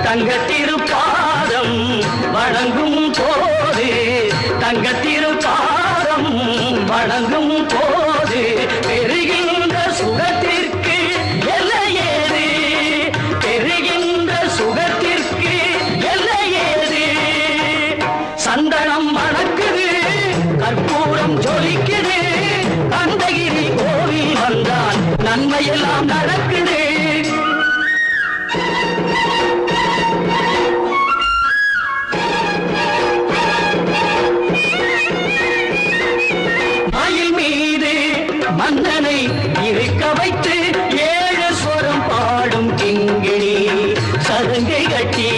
தங்கத்திருப்பாதம் வணங்கும் போது தங்கத்திருப்பாதம் வணங்கும் போது பெறுகின்ற சுகத்திற்கு எல்லையேது பெறுகின்ற சுகத்திற்கு எல்லையேது சந்தனம் மணக்குது கற்பூரம் ஜொலிக்குது கந்தகிரி கோவில் வந்தால் நன்மையெல்லாம் நடக்குது மயில் மீது மன்னனை இருக்க வைத்து 7 ஸ்வரம் பாடும் கிங்கிணி சருங்கை கட்டி